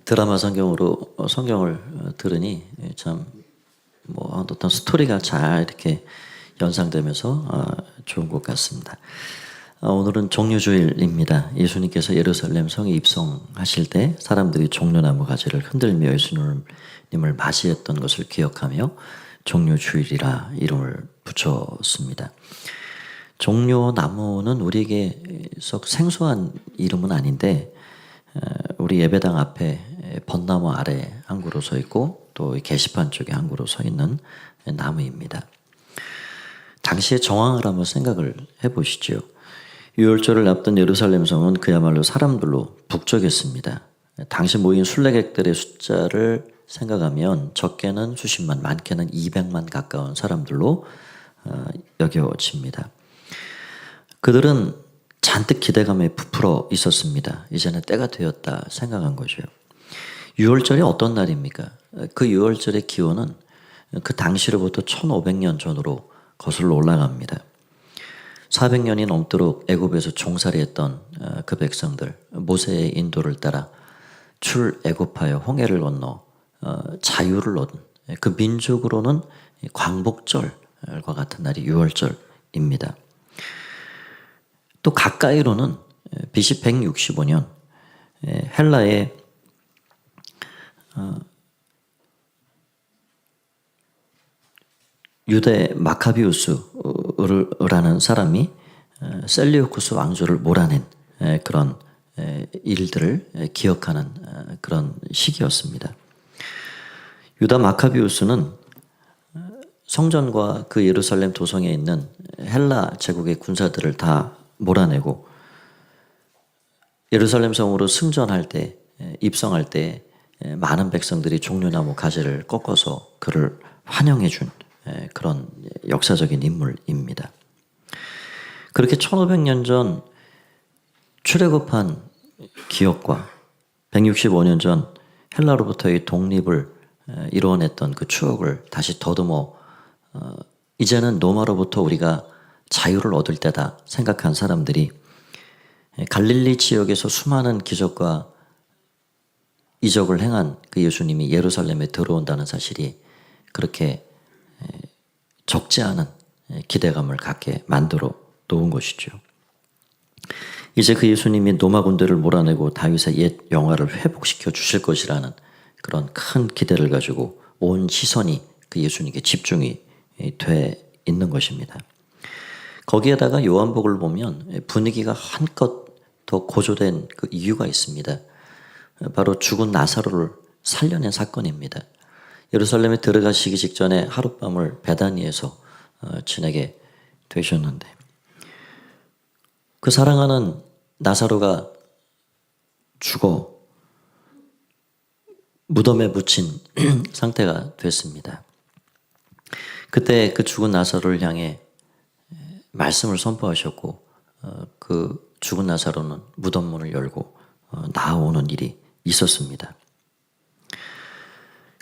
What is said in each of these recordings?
드라마 성경으로 성경을 들으니 참 뭐 어떤 스토리가 잘 이렇게 연상되면서 좋은 것 같습니다. 오늘은 종려주일입니다. 예수님께서 예루살렘 성에 입성하실 때 사람들이 종려나무 가지를 흔들며 예수님을 맞이했던 것을 기억하며 종려주일이라 이름을 붙였습니다. 종려나무는 우리에게 썩 생소한 이름은 아닌데 우리 예배당 앞에 벚나무 아래 한 그루 서 있고 또 게시판 쪽에 한 그루 서 있는 나무입니다. 당시의 정황을 한번 생각을 해보시죠. 유월절을 앞둔 예루살렘 성은 그야말로 사람들로 북적였습니다. 당시 모인 순례객들의 숫자를 생각하면 적게는 수십만, 많게는 200만 가까운 사람들로 여겨집니다. 그들은 잔뜩 기대감에 부풀어 있었습니다. 이제는 때가 되었다 생각한 거죠. 유월절이 어떤 날입니까? 그 유월절의 기원은 그 당시로부터 1500년 전으로 거슬러 올라갑니다. 400년이 넘도록 애굽에서 종살이했던 그 백성들, 모세의 인도를 따라 출애굽하여 홍해를 건너 자유를 얻은 그 민족으로는 광복절과 같은 날이 유월절입니다. 또 가까이로는 BC 165년 헬라의 유대 마카비우스라는 사람이 셀리우쿠스 왕조를 몰아낸 그런 일들을 기억하는 그런 시기였습니다. 유다 마카비우스는 성전과 그 예루살렘 도성에 있는 헬라 제국의 군사들을 다 몰아내고 예루살렘 성으로 승전할 때, 입성할 때 많은 백성들이 종려나무 가지를 꺾어서 그를 환영해 준 그런 역사적인 인물입니다. 그렇게 1500년 전 출애굽한 기억과 165년 전 헬라로부터의 독립을 이루어냈던 그 추억을 다시 더듬어 이제는 로마로부터 우리가 자유를 얻을 때다 생각한 사람들이 갈릴리 지역에서 수많은 기적과 이적을 행한 그 예수님이 예루살렘에 들어온다는 사실이 그렇게 적지 않은 기대감을 갖게 만들어 놓은 것이죠. 이제 그 예수님이 로마 군대를 몰아내고 다윗의 옛 영화를 회복시켜 주실 것이라는 그런 큰 기대를 가지고 온 시선이 그 예수님께 집중이 돼 있는 것입니다. 거기에다가 요한복음을 보면 분위기가 한껏 더 고조된 그 이유가 있습니다. 바로 죽은 나사로를 살려낸 사건입니다. 예루살렘에 들어가시기 직전에 하룻밤을 베다니에서 지내게 되셨는데 그 사랑하는 나사로가 죽어 무덤에 묻힌 상태가 됐습니다. 그때 그 죽은 나사로를 향해 말씀을 선포하셨고 그 죽은 나사로는 무덤 문을 열고 나아오는 일이 있었습니다.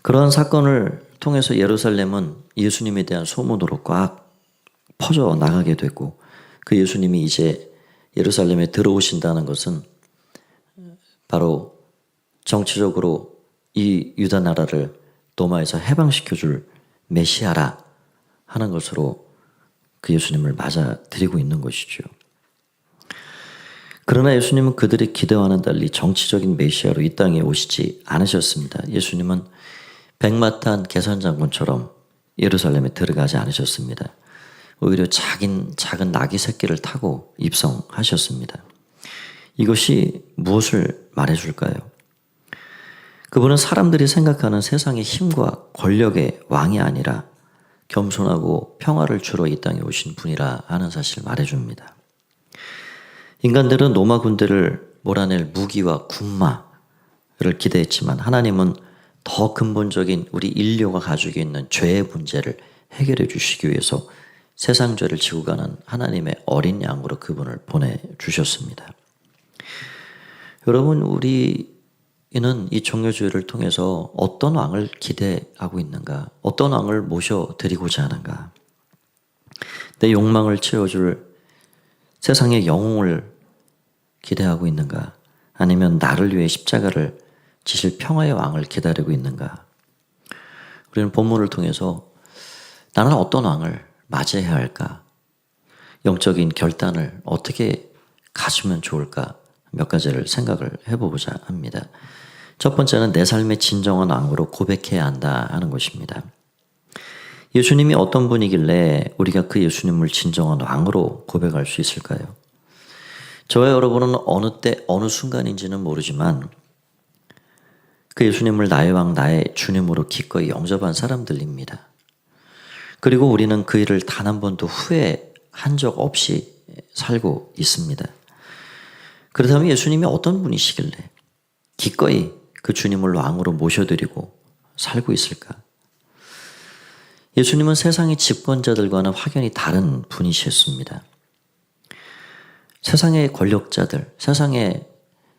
그러한 사건을 통해서 예루살렘은 예수님에 대한 소문으로 꽉 퍼져 나가게 됐고 그 예수님이 이제 예루살렘에 들어오신다는 것은 바로 정치적으로 이 유다 나라를 로마에서 해방시켜줄 메시아라 하는 것으로 그 예수님을 맞아들이고 있는 것이죠. 그러나 예수님은 그들의 기대와는 달리 정치적인 메시아로 이 땅에 오시지 않으셨습니다. 예수님은 백마탄 계산장군처럼 예루살렘에 들어가지 않으셨습니다. 오히려 작은 나귀 새끼를 타고 입성하셨습니다. 이것이 무엇을 말해줄까요? 그분은 사람들이 생각하는 세상의 힘과 권력의 왕이 아니라 겸손하고 평화를 주러 이 땅에 오신 분이라 하는 사실을 말해줍니다. 인간들은 로마 군대를 몰아낼 무기와 군마를 기대했지만 하나님은 더 근본적인 우리 인류가 가지고 있는 죄의 문제를 해결해 주시기 위해서 세상 죄를 지고 가는 하나님의 어린 양으로 그분을 보내주셨습니다. 여러분, 우리는 이 종려주일을 통해서 어떤 왕을 기대하고 있는가? 어떤 왕을 모셔드리고자 하는가? 내 욕망을 채워줄 세상의 영웅을 기대하고 있는가? 아니면 나를 위해 십자가를 지실 평화의 왕을 기다리고 있는가? 우리는 본문을 통해서 나는 어떤 왕을 맞이해야 할까? 영적인 결단을 어떻게 가지면 좋을까? 몇 가지를 생각을 해보고자 합니다. 첫 번째는 내 삶의 진정한 왕으로 고백해야 한다 하는 것입니다. 예수님이 어떤 분이길래 우리가 그 예수님을 진정한 왕으로 고백할 수 있을까요? 저와 여러분은 어느 때 어느 순간인지는 모르지만 그 예수님을 나의 왕 나의 주님으로 기꺼이 영접한 사람들입니다. 그리고 우리는 그 일을 단 한 번도 후회한 적 없이 살고 있습니다. 그렇다면 예수님이 어떤 분이시길래 기꺼이 그 주님을 왕으로 모셔드리고 살고 있을까? 예수님은 세상의 집권자들과는 확연히 다른 분이셨습니다. 세상의 권력자들, 세상의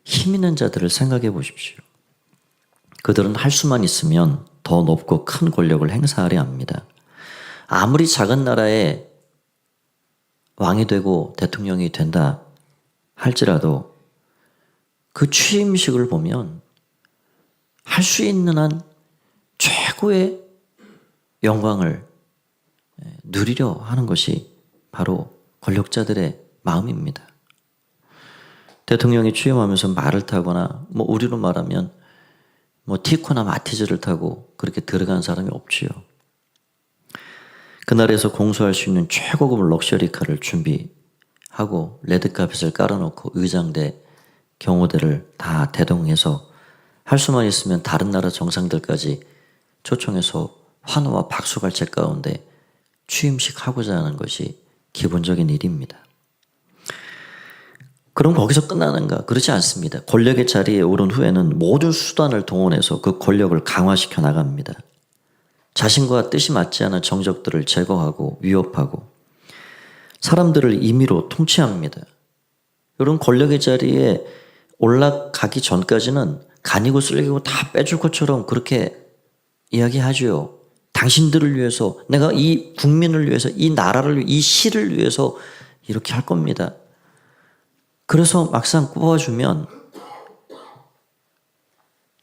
힘 있는 자들을 생각해 보십시오. 그들은 할 수만 있으면 더 높고 큰 권력을 행사하려 합니다. 아무리 작은 나라의 왕이 되고 대통령이 된다 할지라도 그 취임식을 보면 할 수 있는 한 최고의 영광을 누리려 하는 것이 바로 권력자들의 마음입니다. 대통령이 취임하면서 말을 타거나 우리로 말하면 티코나 마티즈를 타고 그렇게 들어간 사람이 없지요. 그날에서 공수할 수 있는 최고급 럭셔리카를 준비하고 레드카펫을 깔아놓고 의장대, 경호대를 다 대동해서 할 수만 있으면 다른 나라 정상들까지 초청해서 환호와 박수갈채 가운데 취임식 하고자 하는 것이 기본적인 일입니다. 그럼 거기서 끝나는가? 그렇지 않습니다. 권력의 자리에 오른 후에는 모든 수단을 동원해서 그 권력을 강화시켜 나갑니다. 자신과 뜻이 맞지 않은 정적들을 제거하고 위협하고 사람들을 임의로 통치합니다. 이런 권력의 자리에 올라가기 전까지는 간이고 쓸기고 다 빼줄 것처럼 그렇게 이야기하죠. 당신들을 위해서, 내가 이 국민을 위해서, 이 나라를 위해서, 이 시를 위해서 이렇게 할 겁니다. 그래서 막상 뽑아주면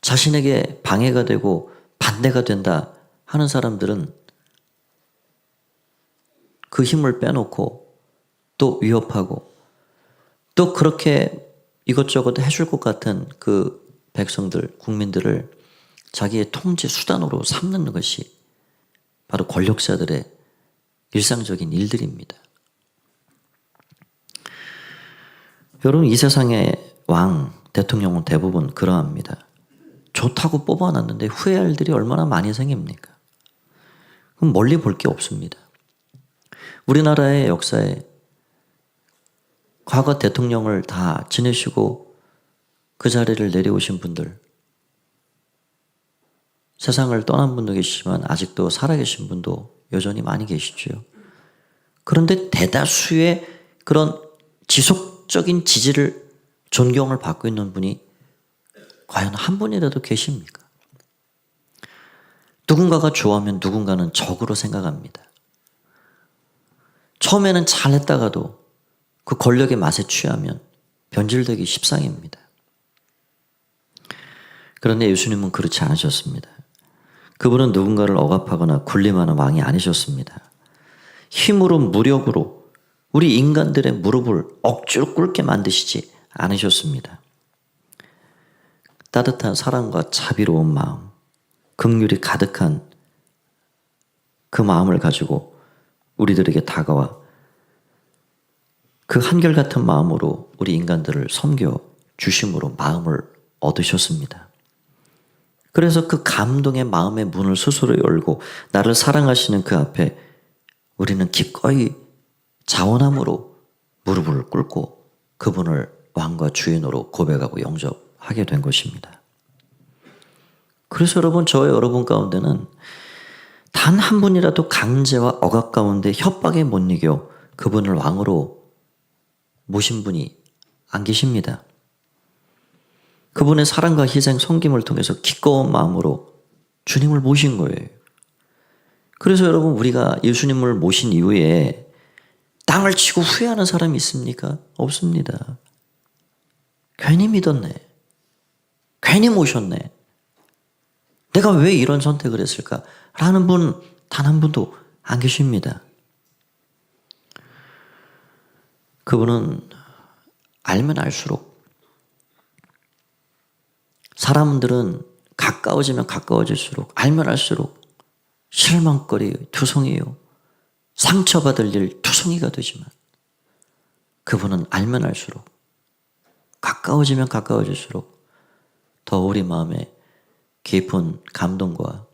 자신에게 방해가 되고 반대가 된다 하는 사람들은 그 힘을 빼놓고 또 위협하고 또 그렇게 이것저것 해줄 것 같은 그 백성들, 국민들을 자기의 통제 수단으로 삼는 것이 바로 권력자들의 일상적인 일들입니다. 여러분, 이 세상의 왕, 대통령은 대부분 그러합니다. 좋다고 뽑아놨는데 후회할 일들이 얼마나 많이 생깁니까? 그럼 멀리 볼 게 없습니다. 우리나라의 역사에 과거 대통령을 다 지내시고 그 자리를 내려오신 분들, 세상을 떠난 분도 계시지만 아직도 살아계신 분도 여전히 많이 계시죠. 그런데 대다수의 그런 지속적인 지지를, 존경을 받고 있는 분이 과연 한 분이라도 계십니까? 누군가가 좋아하면 누군가는 적으로 생각합니다. 처음에는 잘했다가도 그 권력의 맛에 취하면 변질되기 십상입니다. 그런데 예수님은 그렇지 않으셨습니다. 그분은 누군가를 억압하거나 군림하는 왕이 아니셨습니다. 힘으로 무력으로 우리 인간들의 무릎을 억지로 꿇게 만드시지 않으셨습니다. 따뜻한 사랑과 자비로운 마음, 긍휼이 가득한 그 마음을 가지고 우리들에게 다가와 그 한결같은 마음으로 우리 인간들을 섬겨 주심으로 마음을 얻으셨습니다. 그래서 그 감동의 마음의 문을 스스로 열고 나를 사랑하시는 그 앞에 우리는 기꺼이 자원함으로 무릎을 꿇고 그분을 왕과 주인으로 고백하고 영접하게 된 것입니다. 그래서 여러분, 저와 여러분 가운데는 단 한 분이라도 강제와 억압 가운데 협박에 못 이겨 그분을 왕으로 모신 분이 안 계십니다. 그분의 사랑과 희생, 섬김을 통해서 기꺼운 마음으로 주님을 모신 거예요. 그래서 여러분, 우리가 예수님을 모신 이후에 땅을 치고 후회하는 사람이 있습니까? 없습니다. 괜히 믿었네. 괜히 모셨네. 내가 왜 이런 선택을 했을까? 라는 분 단 한 분도 안 계십니다. 그분은 알면 알수록, 사람들은 가까워지면 가까워질수록, 알면 알수록 실망거리 투성이요, 상처받을 일 투성이가 되지만, 그분은 알면 알수록, 가까워지면 가까워질수록 더 우리 마음에 깊은 감동과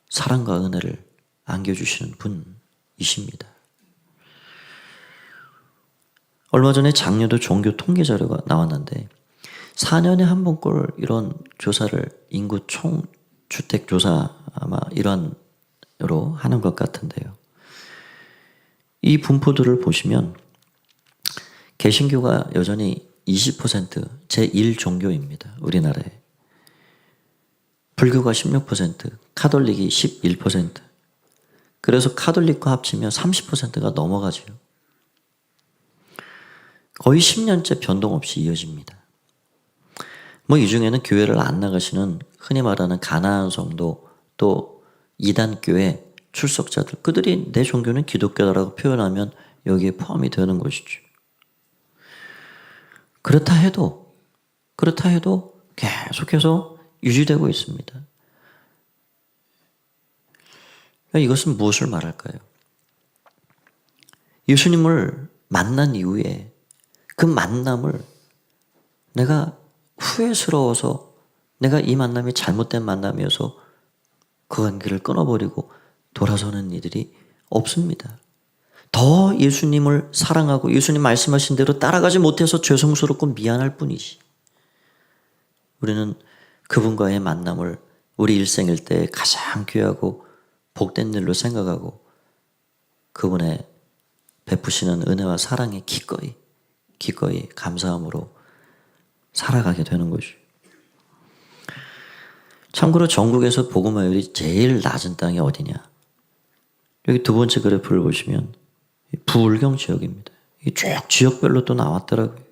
사랑과 은혜를 안겨주시는 분이십니다. 얼마 전에 장려도 종교 통계 자료가 나왔는데 4년에 한 번꼴 이런 조사를, 인구 총 주택 조사 아마 일환으로 하는 것 같은데요. 이 분포들을 보시면 개신교가 여전히 20% 제1종교입니다. 우리나라에. 불교가 16%, 카톨릭이 11%. 그래서 카톨릭과 합치면 30%가 넘어가죠. 거의 10년째 변동 없이 이어집니다. 뭐 이 중에는 교회를 안 나가시는 흔히 말하는 가나안 성도, 또 이단교회 출석자들, 그들이 내 종교는 기독교다라고 표현하면 여기에 포함이 되는 것이죠. 그렇다 해도 계속해서 유지되고 있습니다. 이것은 무엇을 말할까요? 예수님을 만난 이후에 그 만남을 내가 후회스러워서, 내가 이 만남이 잘못된 만남이어서 그 관계를 끊어버리고 돌아서는 이들이 없습니다. 더 예수님을 사랑하고 예수님 말씀하신 대로 따라가지 못해서 죄송스럽고 미안할 뿐이지, 우리는 그분과의 만남을 우리 일생일 때 가장 귀하고 복된 일로 생각하고 그분의 베푸시는 은혜와 사랑에 기꺼이 감사함으로 살아가게 되는 것이죠. 참고로 전국에서 복음화율이 제일 낮은 땅이 어디냐? 여기 두 번째 그래프를 보시면 부울경 지역입니다. 이 쭉 지역별로 또 나왔더라고요.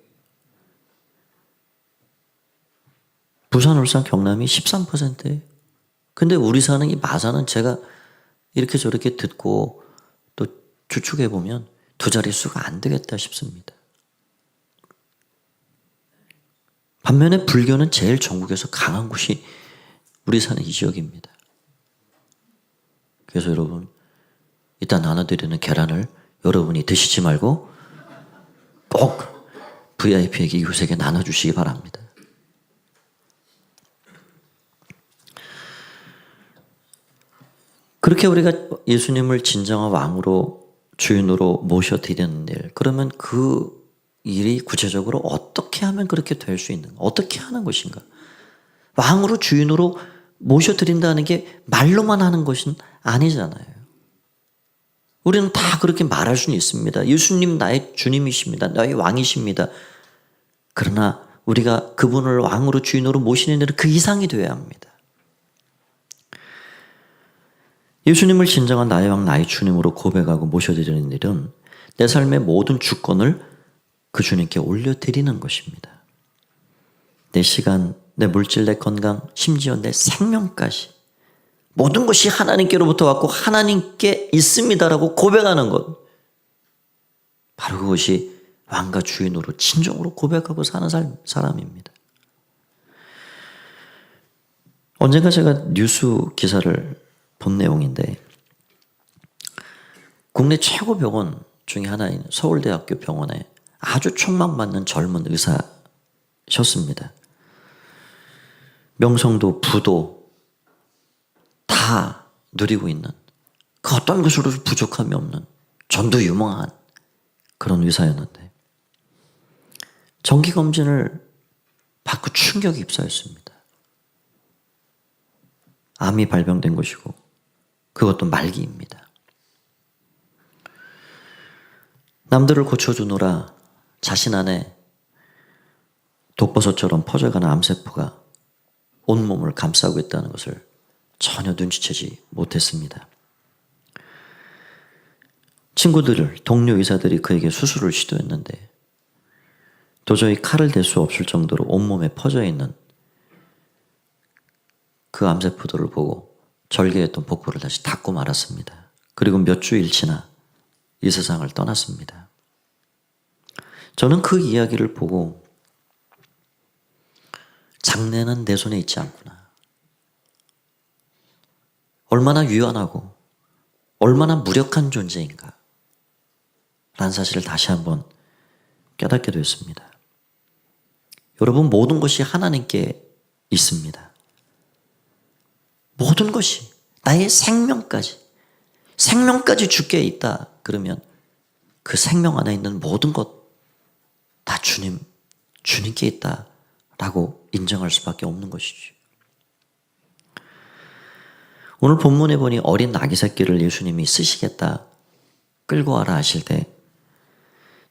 부산, 울산, 경남이 13%예요. 근데 우리 사는 이 마산은 제가 이렇게 저렇게 듣고 또 추측해 보면 두 자릿수가 안 되겠다 싶습니다. 반면에 불교는 제일 전국에서 강한 곳이 우리 사는 이 지역입니다. 그래서 여러분, 이따 나눠드리는 계란을 여러분이 드시지 말고 꼭 VIP에게 이웃에게 나눠주시기 바랍니다. 그렇게 우리가 예수님을 진정한 왕으로, 주인으로 모셔드리는 일, 그러면 그 일이 구체적으로 어떻게 하면 그렇게 될 수 있는가? 어떻게 하는 것인가? 왕으로, 주인으로 모셔드린다는 게 말로만 하는 것은 아니잖아요. 우리는 다 그렇게 말할 수는 있습니다. 예수님 나의 주님이십니다. 나의 왕이십니다. 그러나 우리가 그분을 왕으로, 주인으로 모시는 일은 그 이상이 되어야 합니다. 예수님을 진정한 나의 왕, 나의 주님으로 고백하고 모셔드리는 일은 내 삶의 모든 주권을 그 주님께 올려드리는 것입니다. 내 시간, 내 물질, 내 건강, 심지어 내 생명까지, 모든 것이 하나님께로부터 왔고 하나님께 있습니다라고 고백하는 것, 바로 그것이 왕과 주인으로 진정으로 고백하고 사는 사람입니다. 언젠가 제가 뉴스 기사를 본 내용인데, 국내 최고 병원 중에 하나인 서울대학교 병원에 아주 촉망받는 젊은 의사셨습니다. 명성도 부도 다 누리고 있는, 그 어떤 것으로도 부족함이 없는 전도유망한 그런 의사였는데 정기검진을 받고 충격이 입사했습니다. 암이 발병된 것이고 그것도 말기입니다. 남들을 고쳐주느라 자신 안에 독버섯처럼 퍼져가는 암세포가 온몸을 감싸고 있다는 것을 전혀 눈치채지 못했습니다. 친구들, 동료 의사들이 그에게 수술을 시도했는데 도저히 칼을 댈 수 없을 정도로 온몸에 퍼져 있는 그 암세포도를 보고 절개했던 복부를 다시 닫고 말았습니다. 그리고 몇 주일 지나 이 세상을 떠났습니다. 저는 그 이야기를 보고 장래는 내 손에 있지 않구나. 얼마나 유연하고 얼마나 무력한 존재인가 라는 사실을 다시 한번 깨닫게 되었습니다. 여러분, 모든 것이 하나님께 있습니다. 모든 것이, 나의 생명까지 주께 있다 그러면 그 생명 안에 있는 모든 것 다 주님께 있다라고 인정할 수밖에 없는 것이죠. 오늘 본문에 보니 어린 아기 새끼를 예수님이 쓰시겠다, 끌고 와라 하실 때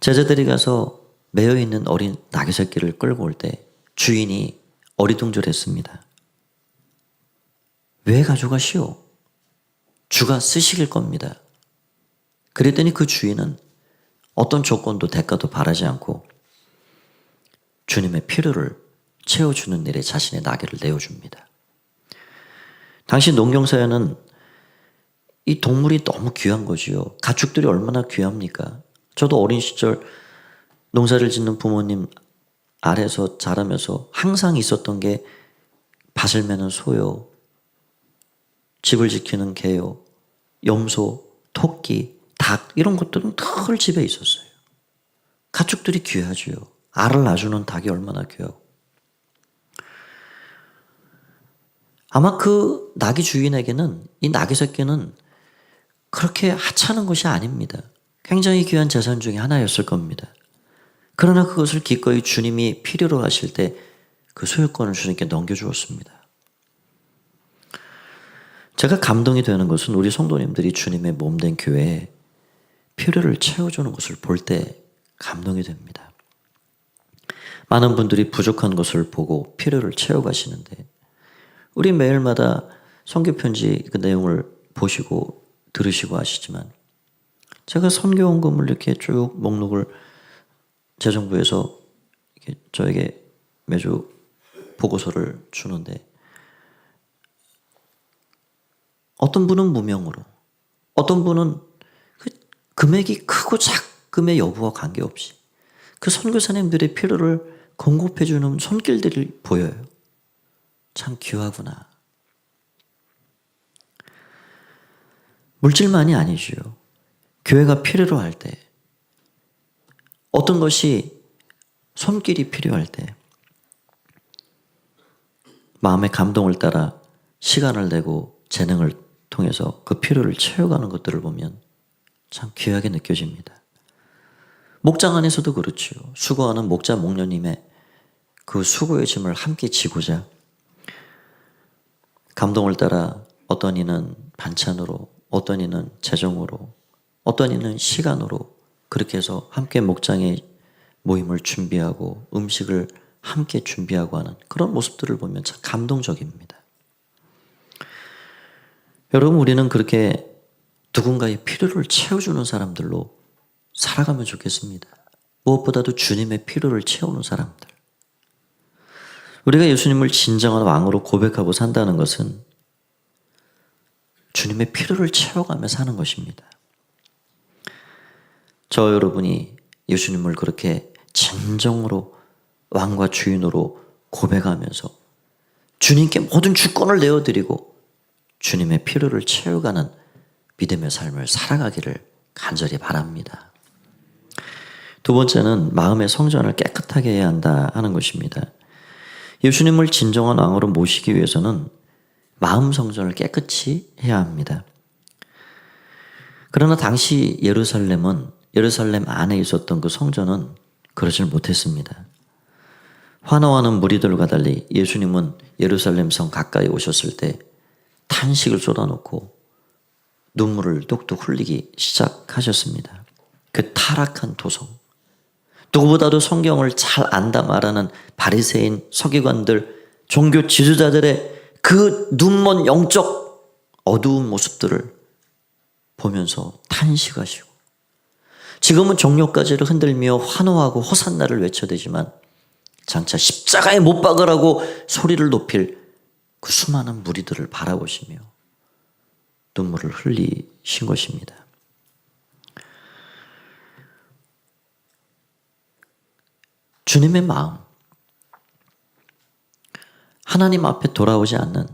제자들이 가서 매여 있는 어린 아기 새끼를 끌고 올 때 주인이 어리둥절했습니다. 왜 가져가시오? 주가 쓰시길 겁니다. 그랬더니 그 주인은 어떤 조건도 대가도 바라지 않고 주님의 필요를 채워주는 일에 자신의 나귀를 내어줍니다. 당시 농경사회는 이 동물이 너무 귀한 거지요. 가축들이 얼마나 귀합니까? 저도 어린 시절 농사를 짓는 부모님 아래서 자라면서 항상 있었던 게 밭을 매는 소요, 집을 지키는 개요, 염소, 토끼, 닭 이런 것들은 늘 집에 있었어요. 가축들이 귀하지요. 알을 낳아주는 닭이 얼마나 귀하고. 아마 그 나귀 주인에게는 이 나귀 새끼는 그렇게 하찮은 것이 아닙니다. 굉장히 귀한 재산 중에 하나였을 겁니다. 그러나 그것을 기꺼이 주님이 필요로 하실 때 그 소유권을 주님께 넘겨주었습니다. 제가 감동이 되는 것은 우리 성도님들이 주님의 몸된 교회에 필요를 채워주는 것을 볼 때 감동이 됩니다. 많은 분들이 부족한 것을 보고 필요를 채워가시는데 우리 매일마다 선교편지 그 내용을 보시고 들으시고 하시지만 제가 선교원금을 이렇게 쭉 목록을 재정부에서 이렇게 저에게 매주 보고서를 주는데 어떤 분은 무명으로, 어떤 분은 그 금액이 크고 작금의 여부와 관계없이 그 선교사님들의 필요를 공급해주는 손길들이 보여요. 참 귀하구나. 물질만이 아니지요. 교회가 필요로 할 때, 어떤 것이 손길이 필요할 때 마음의 감동을 따라 시간을 내고 재능을 통해서 그 필요를 채워가는 것들을 보면 참 귀하게 느껴집니다. 목장 안에서도 그렇죠. 수고하는 목자 목녀님의 그 수고의 짐을 함께 지고자 감동을 따라 어떤 이는 반찬으로, 어떤 이는 재정으로, 어떤 이는 시간으로 그렇게 해서 함께 목장의 모임을 준비하고 음식을 함께 준비하고 하는 그런 모습들을 보면 참 감동적입니다. 여러분, 우리는 그렇게 누군가의 필요를 채워주는 사람들로 살아가면 좋겠습니다. 무엇보다도 주님의 필요를 채우는 사람들. 우리가 예수님을 진정한 왕으로 고백하고 산다는 것은 주님의 필요를 채워가며 사는 것입니다. 저 여러분이 예수님을 그렇게 진정으로 왕과 주인으로 고백하면서 주님께 모든 주권을 내어드리고 주님의 필요를 채워가는 믿음의 삶을 살아가기를 간절히 바랍니다. 두 번째는 마음의 성전을 깨끗하게 해야 한다 하는 것입니다. 예수님을 진정한 왕으로 모시기 위해서는 마음 성전을 깨끗이 해야 합니다. 그러나 당시 예루살렘 안에 있었던 그 성전은 그러질 못했습니다. 환호하는 무리들과 달리 예수님은 예루살렘 성 가까이 오셨을 때 탄식을 쏟아놓고 눈물을 뚝뚝 흘리기 시작하셨습니다. 그 타락한 도성, 누구보다도 성경을 잘 안다 말하는 바리새인 서기관들, 종교 지도자들의 그 눈먼 영적 어두운 모습들을 보면서 탄식하시고 지금은 종려가지를 흔들며 환호하고 호산나를 외쳐대지만 장차 십자가에 못 박으라고 소리를 높일 그 수많은 무리들을 바라보시며 눈물을 흘리신 것입니다. 주님의 마음, 하나님 앞에 돌아오지 않는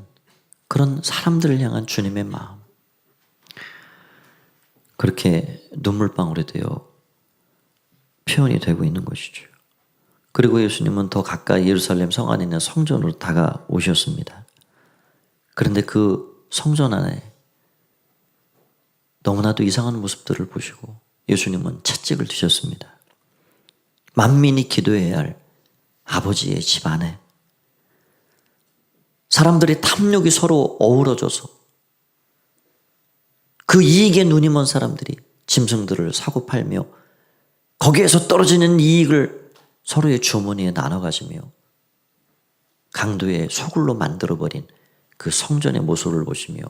그런 사람들을 향한 주님의 마음, 그렇게 눈물방울이 되어 표현이 되고 있는 것이죠. 그리고 예수님은 더 가까이 예루살렘 성 안에 있는 성전으로 다가오셨습니다. 그런데 그 성전 안에 너무나도 이상한 모습들을 보시고 예수님은 채찍을 드셨습니다. 만민이 기도해야 할 아버지의 집 안에 사람들의 탐욕이 서로 어우러져서 그 이익에 눈이 먼 사람들이 짐승들을 사고 팔며 거기에서 떨어지는 이익을 서로의 주머니에 나눠 가지며 강도의 소굴로 만들어버린 그 성전의 모습을 보시며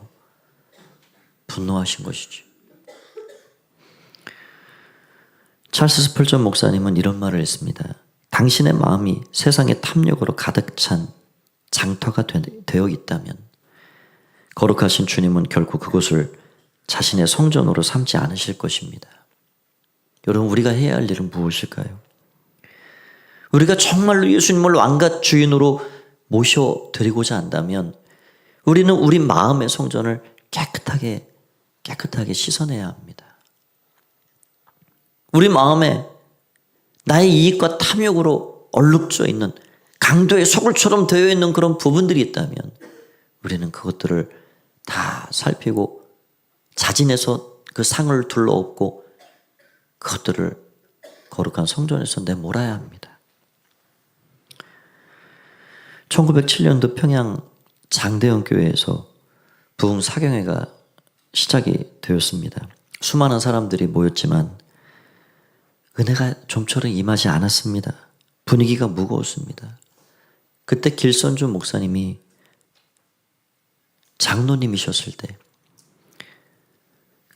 분노하신 것이죠. 찰스 스펄전 목사님은 이런 말을 했습니다. 당신의 마음이 세상의 탐욕으로 가득 찬 장터가 되어 있다면 거룩하신 주님은 결코 그곳을 자신의 성전으로 삼지 않으실 것입니다. 여러분, 우리가 해야 할 일은 무엇일까요? 우리가 정말로 예수님을 왕갓 주인으로 모셔드리고자 한다면 우리는 우리 마음의 성전을 깨끗하게 씻어내야 합니다. 우리 마음에 나의 이익과 탐욕으로 얼룩져 있는 강도의 소굴처럼 되어 있는 그런 부분들이 있다면 우리는 그것들을 다 살피고 자진해서 그 상을 둘러엎고 그것들을 거룩한 성전에서 내몰아야 합니다. 1907년도 평양 장대영 교회에서 부흥 사경회가 시작이 되었습니다. 수많은 사람들이 모였지만 은혜가 좀처럼 임하지 않았습니다. 분위기가 무거웠습니다. 그때 길선주 목사님이 장로님이셨을 때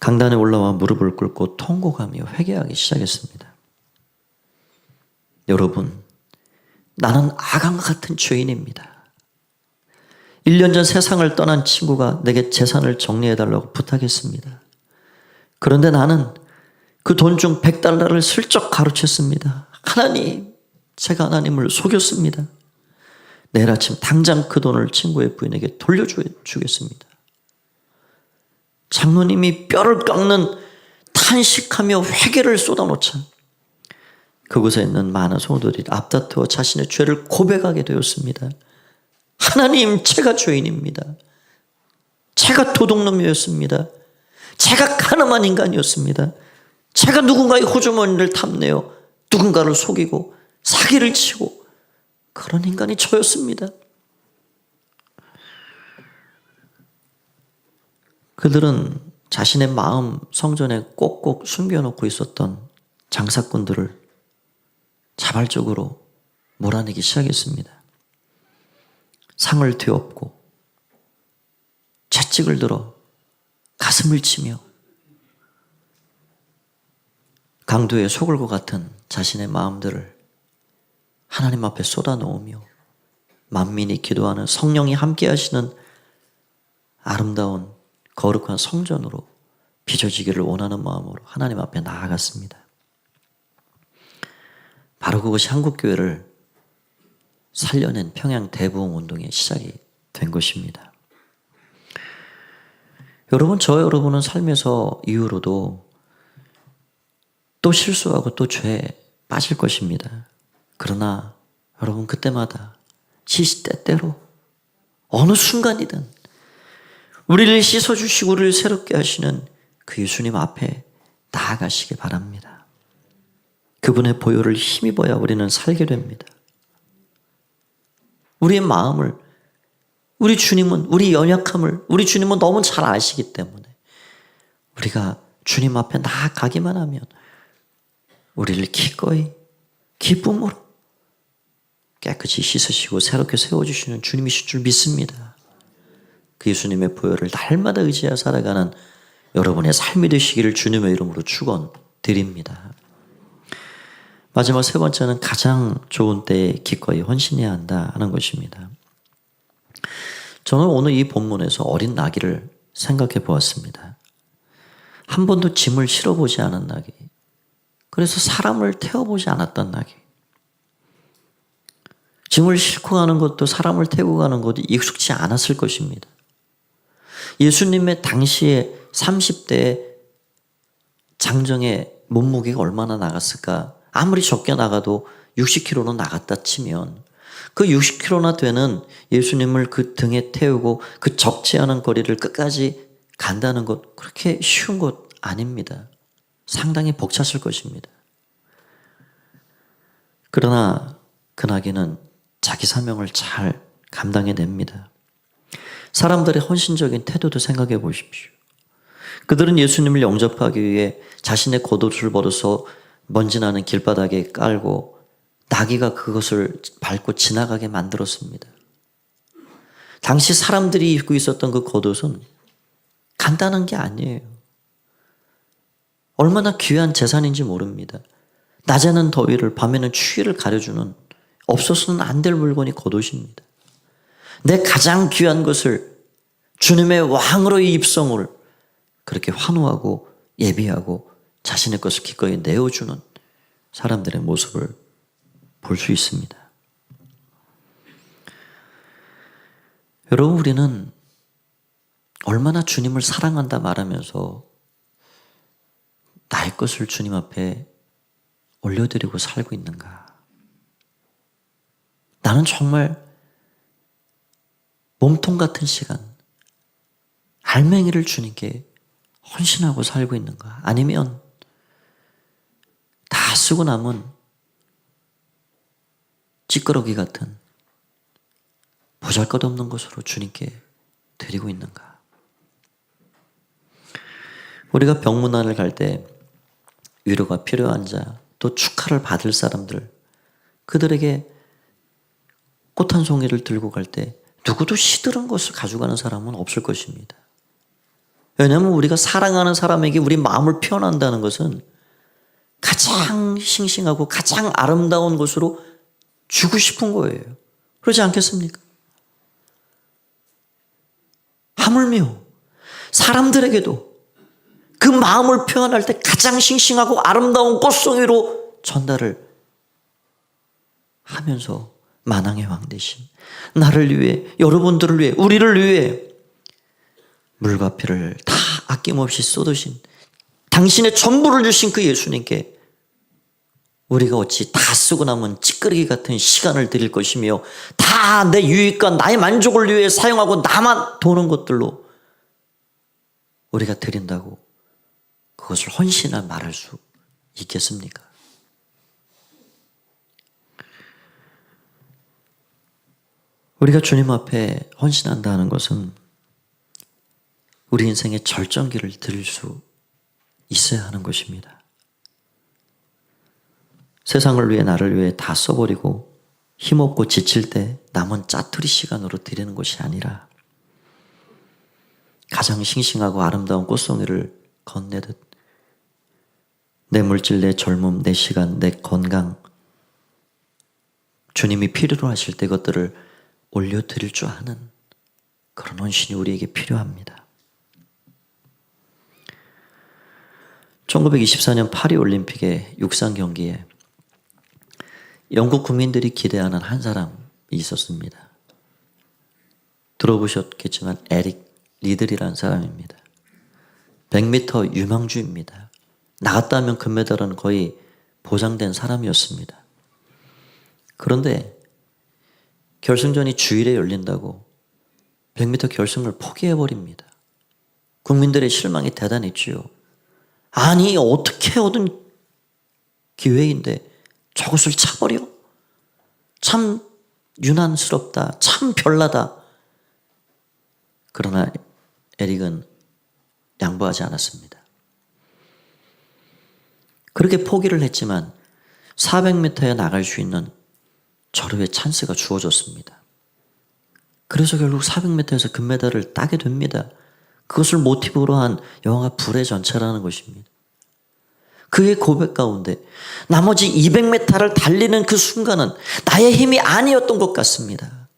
강단에 올라와 무릎을 꿇고 통곡하며 회개하기 시작했습니다. 여러분, 나는 아간과 같은 죄인입니다. 1년 전 세상을 떠난 친구가 내게 재산을 정리해달라고 부탁했습니다. 그런데 나는 그 돈 중 $100를 슬쩍 가로챘습니다. 하나님, 제가 하나님을 속였습니다. 내일 아침 당장 그 돈을 친구의 부인에게 돌려주겠습니다. 장로님이 뼈를 깎는 탄식하며 회개를 쏟아놓자 그곳에 있는 많은 성도들이 앞다투어 자신의 죄를 고백하게 되었습니다. 하나님, 제가 죄인입니다. 제가 도둑놈이었습니다. 제가 가늠한 인간이었습니다. 제가 누군가의 호주머니를 탐내어 누군가를 속이고 사기를 치고 그런 인간이 저였습니다. 그들은 자신의 마음 성전에 꼭꼭 숨겨놓고 있었던 장사꾼들을 자발적으로 몰아내기 시작했습니다. 상을 뒤엎고 채찍을 들어 가슴을 치며 강도의 소굴과 같은 자신의 마음들을 하나님 앞에 쏟아놓으며 만민이 기도하는 성령이 함께 하시는 아름다운 거룩한 성전으로 빚어지기를 원하는 마음으로 하나님 앞에 나아갔습니다. 바로 그것이 한국교회를 살려낸 평양 대부흥 운동의 시작이 된 것입니다. 여러분, 여러분은 삶에서 이후로도 또 실수하고 또 죄에 빠질 것입니다. 그러나 여러분, 그때마다 시시때때로 어느 순간이든 우리를 씻어주시고 우리를 새롭게 하시는 그 예수님 앞에 나아가시기 바랍니다. 그분의 보혈을 힘입어야 우리는 살게 됩니다. 우리의 마음을, 우리 주님은 우리 연약함을 우리 주님은 너무 잘 아시기 때문에 우리가 주님 앞에 나아가기만 하면 우리를 기꺼이 기쁨으로 깨끗이 씻으시고 새롭게 세워주시는 주님이실 줄 믿습니다. 그 예수님의 보혈을 날마다 의지하여 살아가는 여러분의 삶이 되시기를 주님의 이름으로 축원드립니다. 마지막 세 번째는 가장 좋은 때에 기꺼이 헌신해야 한다 하는 것입니다. 저는 오늘 이 본문에서 어린 나귀를 생각해 보았습니다. 한 번도 짐을 실어보지 않은 나귀. 그래서 사람을 태워보지 않았던 나귀. 짐을 싣고 가는 것도 사람을 태우고 가는 것도 익숙치 않았을 것입니다. 예수님의 당시에 30대의 장정의 몸무게가 얼마나 나갔을까? 아무리 적게 나가도 60kg로 나갔다 치면 그 60kg나 되는 예수님을 그 등에 태우고 그 적지 않은 거리를 끝까지 간다는 것, 그렇게 쉬운 것 아닙니다. 상당히 벅찼을 것입니다. 그러나 그 나귀는 자기 사명을 잘 감당해냅니다. 사람들의 헌신적인 태도도 생각해 보십시오. 그들은 예수님을 영접하기 위해 자신의 겉옷을 벗어서 먼지 나는 길바닥에 깔고 나귀가 그것을 밟고 지나가게 만들었습니다. 당시 사람들이 입고 있었던 그 겉옷은 간단한 게 아니에요. 얼마나 귀한 재산인지 모릅니다. 낮에는 더위를, 밤에는 추위를 가려주는 없어서는 안 될 물건이 겉옷입니다. 내 가장 귀한 것을 주님의 왕으로의 입성을 그렇게 환호하고 예비하고 자신의 것을 기꺼이 내어주는 사람들의 모습을 볼 수 있습니다. 여러분, 우리는 얼마나 주님을 사랑한다 말하면서 나의 것을 주님 앞에 올려드리고 살고 있는가? 나는 정말 몸통 같은 시간, 알맹이를 주님께 헌신하고 살고 있는가? 아니면 다 쓰고 남은 찌끄러기 같은 보잘것없는 것으로 주님께 드리고 있는가? 우리가 병문안을 갈 때 위로가 필요한 자, 또 축하를 받을 사람들, 그들에게 꽃 한 송이를 들고 갈 때 누구도 시들은 것을 가져가는 사람은 없을 것입니다. 왜냐하면 우리가 사랑하는 사람에게 우리 마음을 표현한다는 것은 가장 싱싱하고 가장 아름다운 것으로 주고 싶은 거예요. 그렇지 않겠습니까? 하물며 사람들에게도 그 마음을 표현할 때 가장 싱싱하고 아름다운 꽃송이로 전달을 하면서 만왕의 왕 대신 나를 위해, 여러분들을 위해, 우리를 위해 물과 피를 다 아낌없이 쏟으신 당신의 전부를 주신 그 예수님께 우리가 어찌 다 쓰고 남은 찌끄러기 같은 시간을 드릴 것이며 다 내 유익과 나의 만족을 위해 사용하고 나만 도는 것들로 우리가 드린다고 그것을 헌신할 말할 수 있겠습니까? 우리가 주님 앞에 헌신한다는 것은 우리 인생의 절정기를 드릴 수 있어야 하는 것입니다. 세상을 위해 나를 위해 다 써버리고 힘없고 지칠 때 남은 짜투리 시간으로 드리는 것이 아니라 가장 싱싱하고 아름다운 꽃송이를 건네듯 내 물질, 내 젊음, 내 시간, 내 건강, 주님이 필요로 하실 때 그것들을 올려드릴 줄 아는 그런 헌신이 우리에게 필요합니다. 1924년 파리 올림픽의 육상 경기에 영국 국민들이 기대하는 한 사람이 있었습니다. 들어보셨겠지만 에릭 리들이라는 사람입니다. 100m 유망주입니다. 나갔다 하면 금메달은 거의 보장된 사람이었습니다. 그런데 결승전이 주일에 열린다고 100m 결승을 포기해버립니다. 국민들의 실망이 대단했지요. 아니, 어떻게 얻은 기회인데 저것을 차버려? 참 유난스럽다. 참 별나다. 그러나 에릭은 양보하지 않았습니다. 그렇게 포기를 했지만 400m에 나갈 수 있는 절호의 찬스가 주어졌습니다. 그래서 결국 400m에서 금메달을 따게 됩니다. 그것을 모티브로 한 영화가 불의 전차라는 것입니다. 그의 고백 가운데 나머지 200m를 달리는 그 순간은 나의 힘이 아니었던 것 같습니다.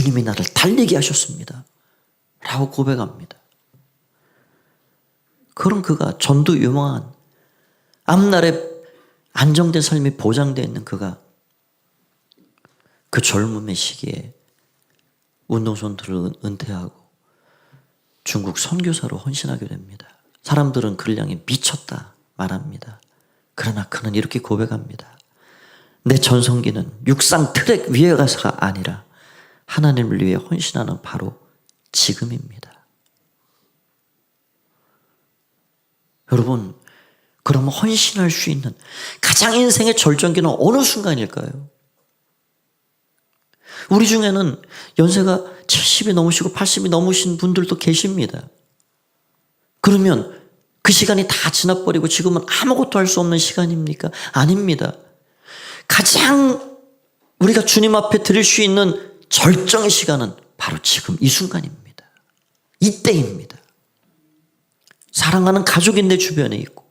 주님이 나를 달리게 하셨습니다. 라고 고백합니다. 그런 그가 전도 유망한 앞날에 안정된 삶이 보장되어 있는 그가 그 젊음의 시기에 운동선수를 은퇴하고 중국 선교사로 헌신하게 됩니다. 사람들은 그를 향해 미쳤다 말합니다. 그러나 그는 이렇게 고백합니다. 내 전성기는 육상 트랙 위에 가서가 아니라 하나님을 위해 헌신하는 바로 지금입니다. 여러분, 그럼 헌신할 수 있는 가장 인생의 절정기는 어느 순간일까요? 우리 중에는 연세가 70이 넘으시고 80이 넘으신 분들도 계십니다. 그러면 그 시간이 다 지나버리고 지금은 아무것도 할 수 없는 시간입니까? 아닙니다. 가장 우리가 주님 앞에 드릴 수 있는 절정의 시간은 바로 지금 이 순간입니다. 이때입니다. 사랑하는 가족이 내 주변에 있고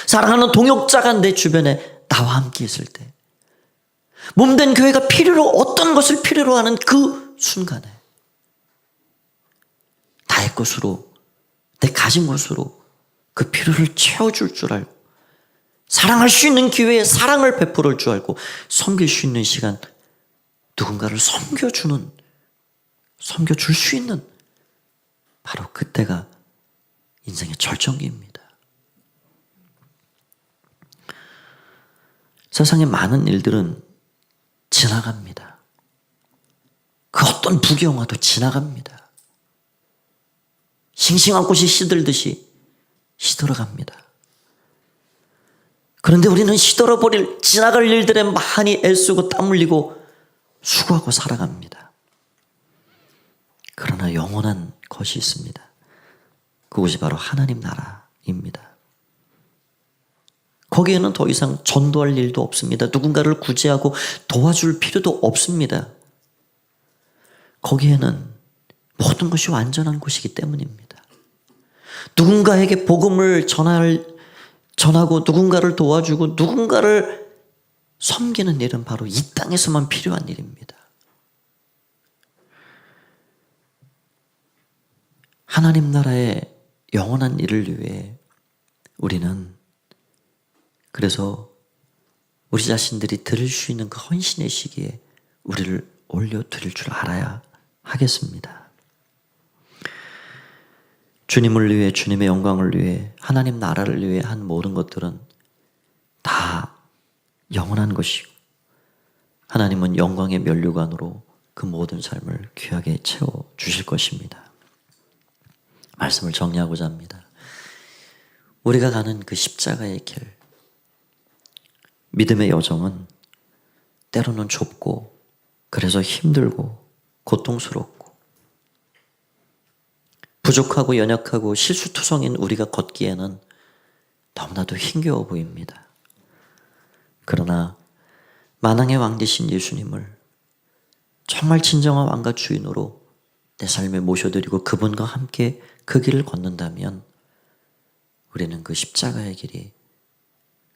사랑하는 동역자가 내 주변에 나와 함께 있을 때 몸된 교회가 필요로 어떤 것을 필요로 하는 그 순간에 나의 것으로 내 가진 것으로 그 필요를 채워줄 줄 알고 사랑할 수 있는 기회에 사랑을 베풀을 줄 알고 섬길 수 있는 시간 누군가를 섬겨줄 수 있는 바로 그때가 인생의 절정기입니다. 세상의 많은 일들은 지나갑니다. 그 어떤 부귀영화도 지나갑니다. 싱싱한 꽃이 시들듯이 시들어갑니다. 그런데 우리는 시들어버릴 지나갈 일들에 많이 애쓰고 땀 흘리고 수고하고 살아갑니다. 그러나 영원한 것이 있습니다. 그것이 바로 하나님 나라입니다. 거기에는 더 이상 전도할 일도 없습니다. 누군가를 구제하고 도와줄 필요도 없습니다. 거기에는 모든 것이 완전한 곳이기 때문입니다. 누군가에게 복음을 전하고 누군가를 도와주고 누군가를 섬기는 일은 바로 이 땅에서만 필요한 일입니다. 하나님 나라의 영원한 일을 위해 우리는 그래서 우리 자신들이 드릴 수 있는 그 헌신의 시기에 우리를 올려드릴 줄 알아야 하겠습니다. 주님을 위해 주님의 영광을 위해 하나님 나라를 위해 한 모든 것들은 다 영원한 것이고 하나님은 영광의 면류관으로 그 모든 삶을 귀하게 채워주실 것입니다. 말씀을 정리하고자 합니다. 우리가 가는 그 십자가의 길 믿음의 여정은 때로는 좁고 그래서 힘들고 고통스럽고 부족하고 연약하고 실수투성인 우리가 걷기에는 너무나도 힘겨워 보입니다. 그러나 만왕의 왕 되신 예수님을 정말 진정한 왕과 주인으로 내 삶에 모셔드리고 그분과 함께 그 길을 걷는다면 우리는 그 십자가의 길이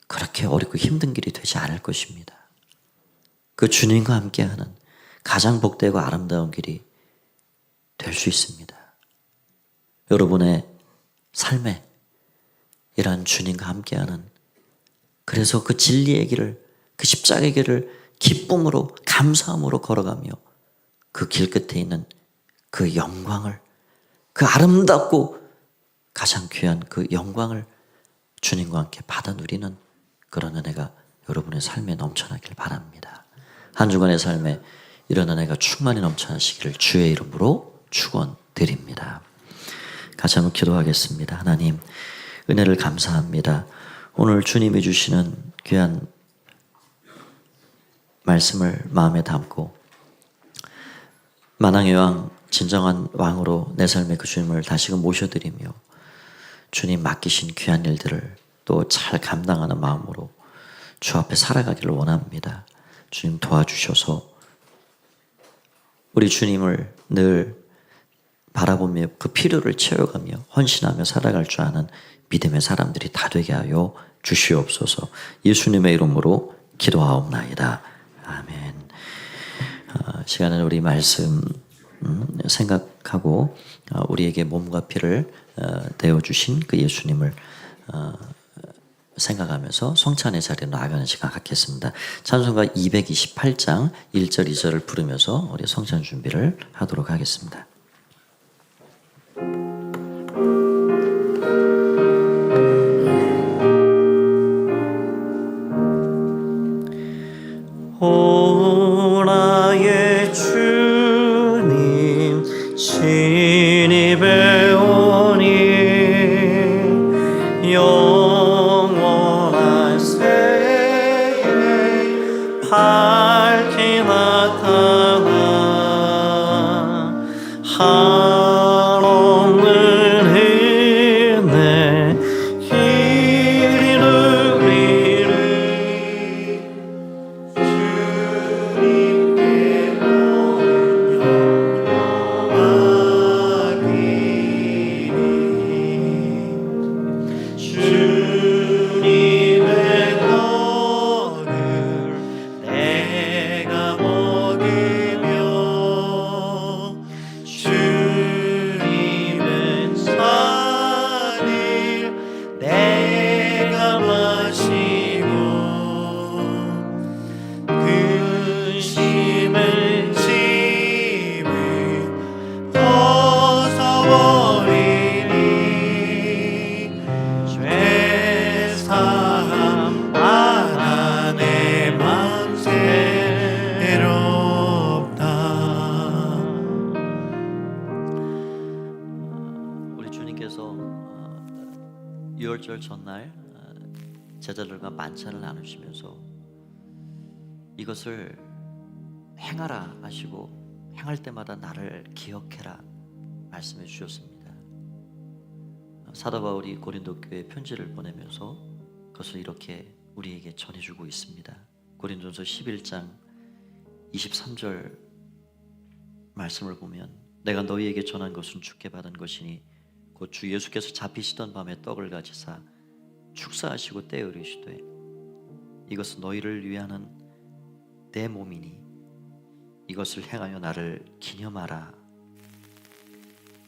그렇게 어렵고 힘든 길이 되지 않을 것입니다. 그 주님과 함께하는 가장 복되고 아름다운 길이 될 수 있습니다. 여러분의 삶에 이러한 주님과 함께하는 그래서 그 진리의 길을 그 십자가의 길을 기쁨으로 감사함으로 걸어가며 그 길 끝에 있는 그 영광을 그 아름답고 가장 귀한 그 영광을 주님과 함께 받아 누리는 그런 은혜가 여러분의 삶에 넘쳐나길 바랍니다. 한 주간의 삶에 이런 은혜가 충만히 넘쳐나시기를 주의 이름으로 축원드립니다. 같이 한번 기도하겠습니다. 하나님 은혜를 감사합니다. 오늘 주님이 주시는 귀한 말씀을 마음에 담고 만왕의 왕 진정한 왕으로 내 삶의 그 주님을 다시금 모셔드리며 주님 맡기신 귀한 일들을 또 잘 감당하는 마음으로 주 앞에 살아가기를 원합니다. 주님 도와주셔서 우리 주님을 늘 바라보며 그 필요를 채워가며 헌신하며 살아갈 줄 아는 믿음의 사람들이 다 되게 하여 주시옵소서. 예수님의 이름으로 기도하옵나이다. 아멘. 시간은 우리 말씀 생각하고 우리에게 몸과 피를 내어주신 그 예수님을 생각하면서 성찬의 자리에 나아가는 시간 갖겠습니다. 찬송가 228장 1절 2절을 부르면서 우리 성찬 준비를 하도록 하겠습니다. 오 나의 주님 신이 배우니 영원한 새에 밝게 나타나 한없는 은혜 길이 누리리 주님의 떡을 내가 먹으며 주님의 잔을 내가 마시고 근심의 짐을 벗어버리니 죄사함 알아 내 맘 새롭다. 우리 주님께서 유월절 전날 제자들과 만찬을 나누시면서 이것을 행하라 하시고 행할 때마다 나를 기억해라 말씀해 주셨습니다. 사도 바울이 고린도 교회에 편지를 보내면서 그것을 이렇게 우리에게 전해주고 있습니다. 고린도전서 11장 23절 말씀을 보면 내가 너희에게 전한 것은 주께 받은 것이니 곧 주 예수께서 잡히시던 밤에 떡을 가지사 축사하시고 떼어 이르시되 이것은 너희를 위하는 내 몸이니 이것을 행하여 나를 기념하라.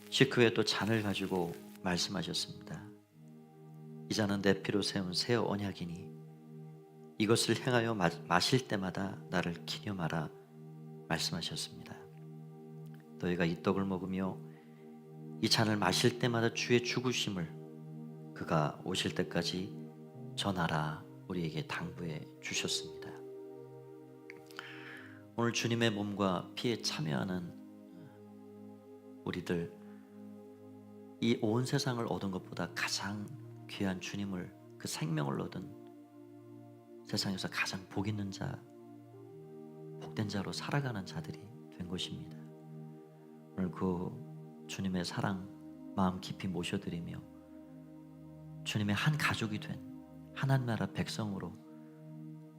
식후에 또 잔을 가지고 말씀하셨습니다. 이 잔은 내 피로 세운 새 언약이니 이것을 행하여 마실 때마다 나를 기념하라 말씀하셨습니다. 너희가 이 떡을 먹으며 이 잔을 마실 때마다 주의 죽으심을 그가 오실 때까지 전하라 우리에게 당부해 주셨습니다. 오늘 주님의 몸과 피에 참여하는 우리들, 이 온 세상을 얻은 것보다 가장 귀한 주님을, 그 생명을 얻은 세상에서 가장 복 있는 자, 복된 자로 살아가는 자들이 된 것입니다. 오늘 그 주님의 사랑 마음 깊이 모셔드리며 주님의 한 가족이 된 하나님 나라 백성으로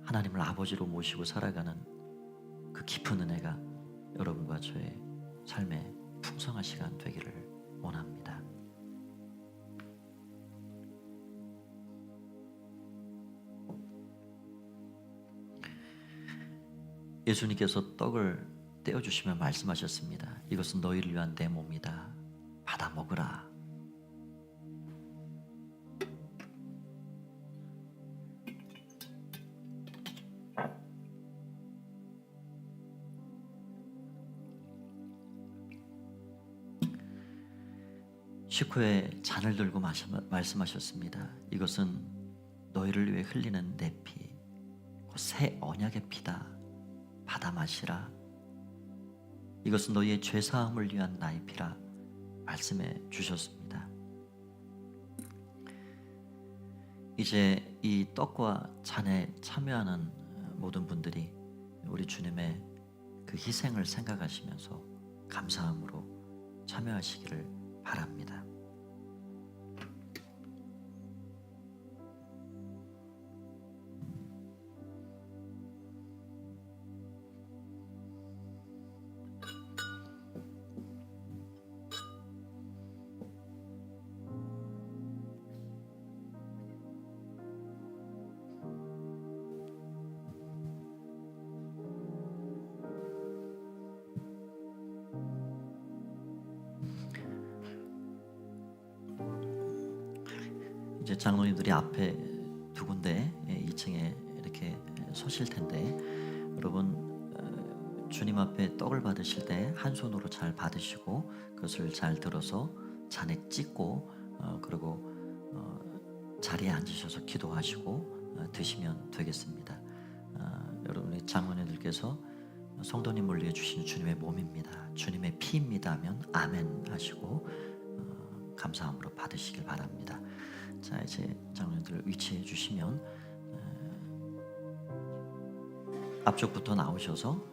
하나님을 아버지로 모시고 살아가는 그 깊은 은혜가 여러분과 저의 삶에 풍성한 시간 되기를 원합니다. 예수님께서 떡을 떼어주시며 말씀하셨습니다. 이것은 너희를 위한 내 몸이다. 받아 먹으라. 식후에 잔을 들고 말씀하셨습니다. 이것은 너희를 위해 흘리는 내 피, 곧 새 언약의 피다. 받아 마시라. 이것은 너희의 죄사함을 위한 나의 피라 말씀해 주셨습니다. 이제 이 떡과 잔에 참여하는 모든 분들이 우리 주님의 그 희생을 생각하시면서 감사함으로 참여하시기를 바랍니다. 이제 장로님들이 앞에 두 군데 2층에 이렇게 서실 텐데, 여러분 주님 앞에 떡을 받으실 때 한 손으로 잘 받으시고 그것을 잘 들어서 잔에 찢고 그리고 자리에 앉으셔서 기도하시고 드시면 되겠습니다. 여러분의 장로님들께서 성도님을 위해 주신 주님의 몸입니다, 주님의 피입니다 하면 아멘 하시고 감사함으로 받으시길 바랍니다. 자, 이제 장로님들 위치해 주시면 앞쪽부터 나오셔서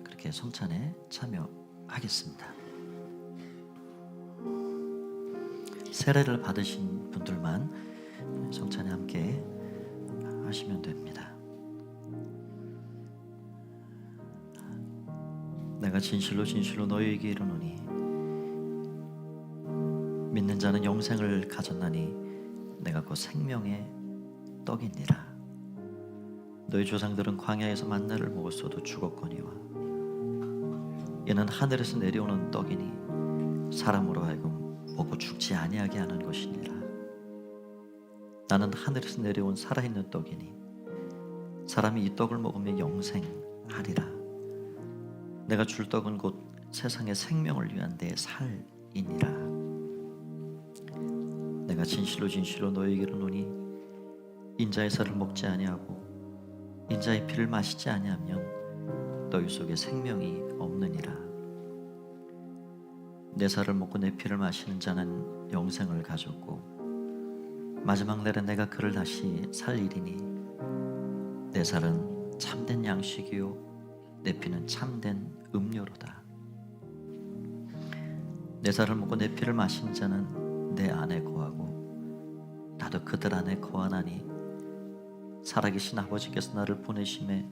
그렇게 성찬에 참여하겠습니다. 세례를 받으신 분들만 성찬에 함께 하시면 됩니다. 내가 진실로 진실로 너희에게 이르노니 믿는 자는 영생을 가졌나니 내가 곧 생명의 떡이니라. 너희 조상들은 광야에서 만나를 먹었어도 죽었거니와 이는 하늘에서 내려오는 떡이니 사람으로 하여금 먹고 죽지 아니하게 하는 것이니라. 나는 하늘에서 내려온 살아있는 떡이니 사람이 이 떡을 먹으면 영생하리라. 내가 줄 떡은 곧 세상의 생명을 위한 내 살이니라. 내가 진실로 진실로 너희에게 이르노니 인자의 살을 먹지 아니하고 인자의 피를 마시지 아니하면 너희 속에 생명이 없느니라. 내 살을 먹고 내 피를 마시는 자는 영생을 가졌고 마지막 날에 내가 그를 다시 살리리니 내 살은 참된 양식이요 내 피는 참된 음료로다. 내 살을 먹고 내 피를 마신 자는 내 안에 거하고 나도 그들 안에 거하나니 살아계신 아버지께서 나를 보내심에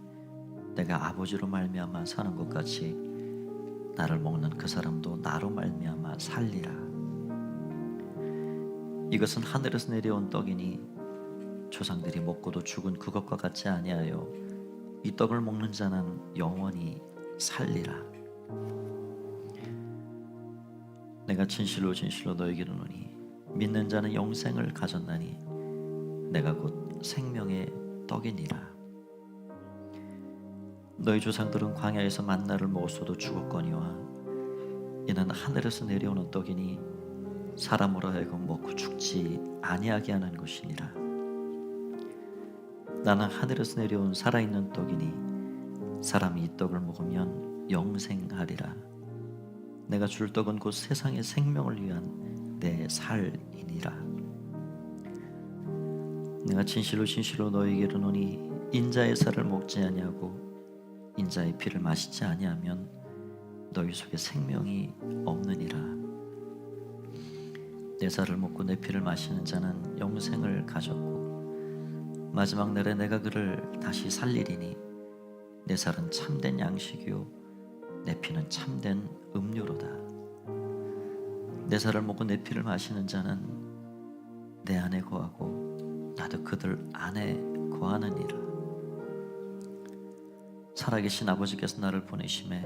내가 아버지로 말미암아 사는 것 같이 나를 먹는 그 사람도 나로 말미암아 살리라. 이것은 하늘에서 내려온 떡이니 조상들이 먹고도 죽은 그것과 같지 아니하여 이 떡을 먹는 자는 영원히 살리라. 내가 진실로 진실로 너에게 이르노니 믿는 자는 영생을 가졌나니 내가 곧 생명의 떡이니라. 너희 조상들은 광야에서 만나를 먹었어도 죽었거니와 이는 하늘에서 내려오는 떡이니 사람으로 하여금 먹고 죽지 아니하게 하는 것이니라. 나는 하늘에서 내려온 살아있는 떡이니 사람이 이 떡을 먹으면 영생하리라. 내가 줄 떡은 곧 세상의 생명을 위한 내 살이니라. 내가 진실로 진실로 너희에게 이르노니 인자의 살을 먹지 아니하고 인자의 피를 마시지 아니하면 너희 속에 생명이 없느니라. 내 살을 먹고 내 피를 마시는 자는 영생을 가졌고 마지막 날에 내가 그를 다시 살리리니 내 살은 참된 양식이요 내 피는 참된 음료로다. 내 살을 먹고 내 피를 마시는 자는 내 안에 거하고 나도 그들 안에 거하느니라. 살아계신 아버지께서 나를 보내심에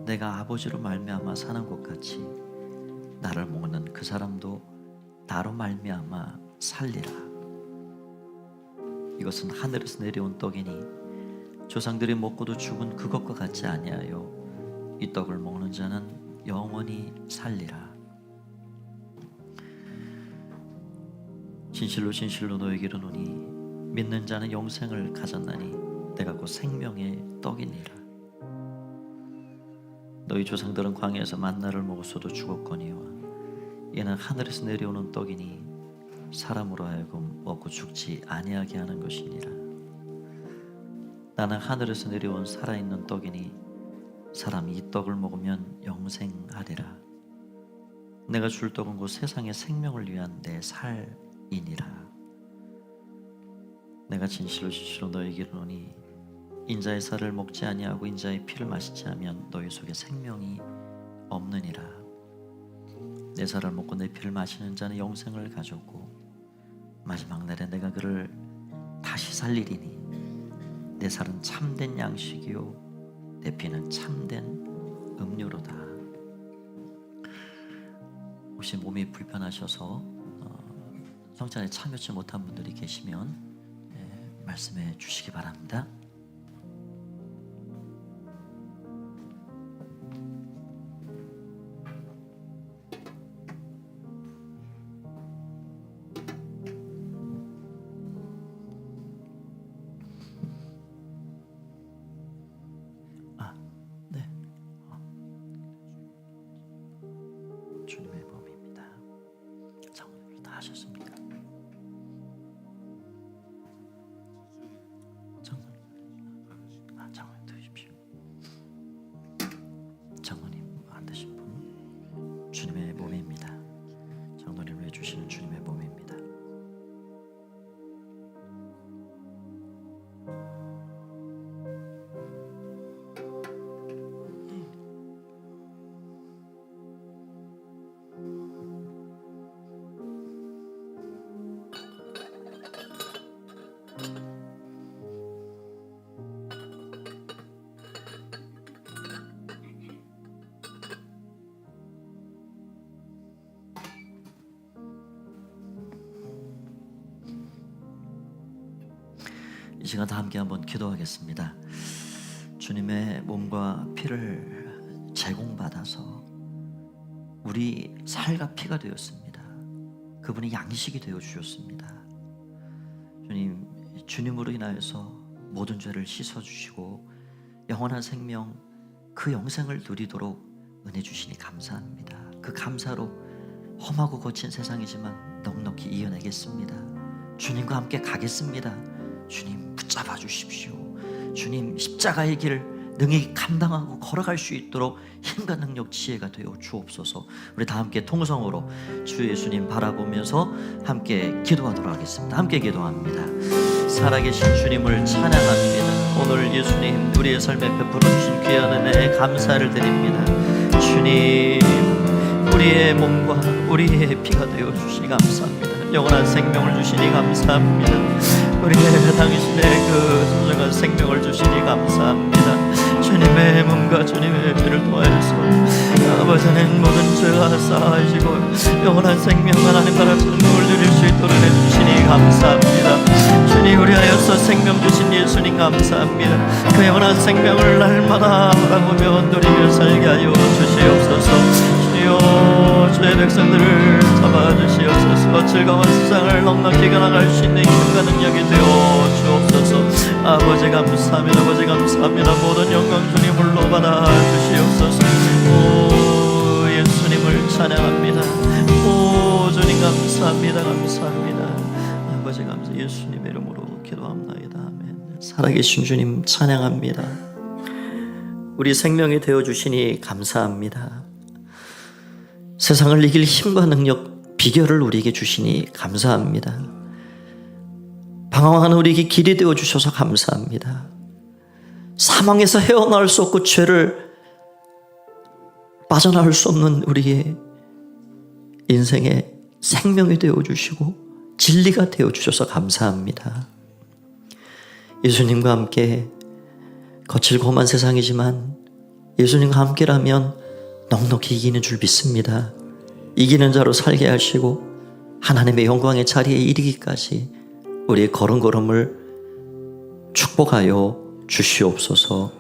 내가 아버지로 말미암아 사는 것 같이 나를 먹는 그 사람도 나로 말미암아 살리라. 이것은 하늘에서 내려온 떡이니 조상들이 먹고도 죽은 그것과 같지 아니하여 이 떡을 먹는 자는 영원히 살리라. 진실로 진실로 너에게 이르노니 믿는 자는 영생을 가졌나니 내가 곧 생명의 떡이니라. 너희 조상들은 광야에서 만나를 먹었어도 죽었거니와 이는 하늘에서 내려오는 떡이니 사람으로 하여금 먹고 죽지 아니하게 하는 것이니라. 나는 하늘에서 내려온 살아있는 떡이니 사람이 이 떡을 먹으면 영생하리라. 내가 줄 떡은 곧 세상의 생명을 위한 내 살이니라. 내가 진실로 진실로 너희에게 이르노니 인자의 살을 먹지 아니하고 인자의 피를 마시지 않으면 너희 속에 생명이 없느니라. 내 살을 먹고 내 피를 마시는 자는 영생을 가졌고 마지막 날에 내가 그를 다시 살리리니 내 살은 참된 양식이요 내 피는 참된 음료로다. 혹시 몸이 불편하셔서 성찬에 참여치 못한 분들이 계시면 말씀해 주시기 바랍니다. 주님의 몸입니다. 장로님들 다 하셨습니까? 장로님 드십시오. 장로님 안 드신 분 주님의 몸입니다. 장로님 왜 주시는 주님의 몸입니다. 이 시간 다 함께 한번 기도하겠습니다. 주님의 몸과 피를 제공받아서 우리 살과 피가 되었습니다. 그분이 양식이 되어 주셨습니다. 주님, 주님으로 인하여서 모든 죄를 씻어주시고 영원한 생명, 그 영생을 누리도록 은혜 주시니 감사합니다. 그 감사로 험하고 거친 세상이지만 넉넉히 이겨내겠습니다. 주님과 함께 가겠습니다. 주님 붙잡아 주십시오. 주님 십자가의 길을 능히 감당하고 걸어갈 수 있도록 힘과 능력, 지혜가 되어 주옵소서. 우리 다 함께 통성으로 주 예수님 바라보면서 함께 기도하도록 하겠습니다. 함께 기도합니다. 살아계신 주님을 찬양합니다. 오늘 예수님 우리의 삶에 베풀어 주신 귀한 은혜에 감사를 드립니다. 주님, 우리의 몸과 우리의 피가 되어 주시니 감사합니다. 영원한 생명을 주시니 감사합니다. 우리의 당신의 그 소중한 생명을 주시니 감사합니다. 주님의 몸과 주님의 피를 통하여서 아버지는 모든 죄가 사하시고 영원한 생명, 하나님 나라 천국을 누릴 수 있도록 해주시니 감사합니다. 주님, 우리 하여서 생명 주신 예수님 감사합니다. 그 영원한 생명을 날마다 바라보며 누리며 살게 하여 주시옵소서. 주여, 주의 백성들을 잡아주시옵소서. 즐거운 세상을 넉넉히 이겨나갈 수 있는 힘과 능력이 되어 주옵소서. 아버지 감사합니다. 아버지 감사합니다. 모든 영광 주님 홀로 받아 주시옵소서. 오, 예수님을 찬양합니다. 오, 주님 감사합니다. 감사합니다. 아버지 감사, 예수님의 이름으로 기도합나이다. 아멘. 살아계신 주님 찬양합니다. 우리 생명이 되어 주시니 감사합니다. 세상을 이길 힘과 능력, 비결을 우리에게 주시니 감사합니다. 방황하는 우리에게 길이 되어 주셔서 감사합니다. 사망에서 헤어나올 수 없고 죄를 빠져나올 수 없는 우리의 인생에 생명이 되어 주시고 진리가 되어 주셔서 감사합니다. 예수님과 함께 거칠고 험한 세상이지만 예수님과 함께라면 넉넉히 이기는 줄 믿습니다. 이기는 자로 살게 하시고 하나님의 영광의 자리에 이르기까지 우리의 걸음걸음을 축복하여 주시옵소서.